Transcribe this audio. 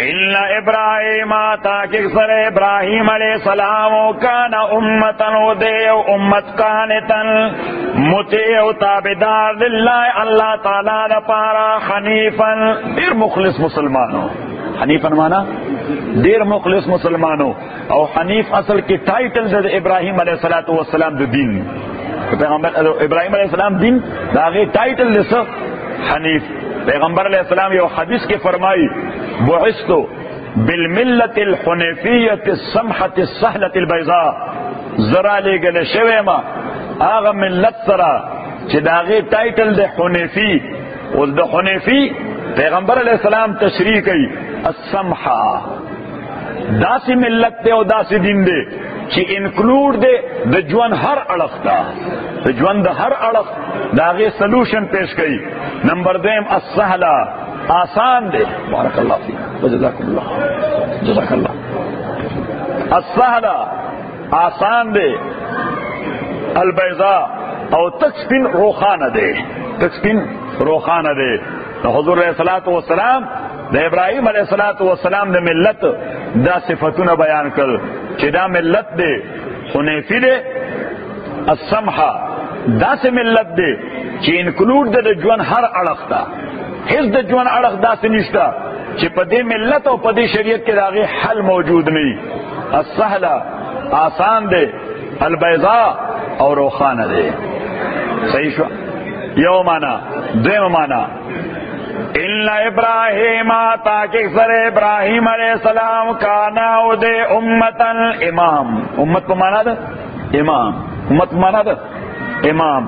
الا ابراہیم تاکہ سر ابراہیم علیہ السلام کان امتا ودیو امت کانتا مطیع تابدار للہ اللہ تعالی دا پارا حنیفا دیر مخلص مسلمانوں. حنیفا مانا دیر مخلص مسلمانوں. او حنیف اصل کی ٹائٹل دے ابراہیم علیہ السلام دے دین. پیغمبر ابراہیم علیہ السلام دین داغی ٹائٹل دے سا حنیف. پیغمبر علیہ السلام یہ حدیث کے فرمائی بعثت بالملت الحنیفیت السمحت السہلت البیضاء. ذرا لے گلے شوے ما آغا ملت سرا چی داغی ٹائٹل دے حنیفی. اس دا حنیفی پیغمبر علیہ السلام تشریح کی السمحہ داسی ملت دے او داسی دین دے چی انکلوڈ دے دا جوان ہر اڑخ دا دا جوان دا ہر اڑخ داغی سلوشن پیش کی. نمبر دیم السہلہ آسان دے. بارک اللہ فیک وجزاک اللہ جزاک اللہ. السہلہ آسان دے. البیضاء او تکسپن روخانہ دے. تکسپن روخانہ دے. حضور علیہ الصلوۃ والسلام دا ابراہیم علیہ الصلوۃ والسلام دا ملت دا صفتون بیان کر چی دا ملت دے حنیفی دے السمحہ دا سے ملت دے چی انکلوڈ دے جوان ہر اڑخ دا حس دا جوان اڑخ دا سے نشتا چی پا دے ملت و پا دے شریعت کے داغے حل موجود نہیں. السہلہ آسان دے. البیضاء اور روخانہ دے. صحیح شو یو مانا. دویم مانا الا ابراہیم تاکہ سر ابراہیم علیہ السلام کانا دے امتا امام. امت کو مانا دا امام. امت کو مانا دا امام.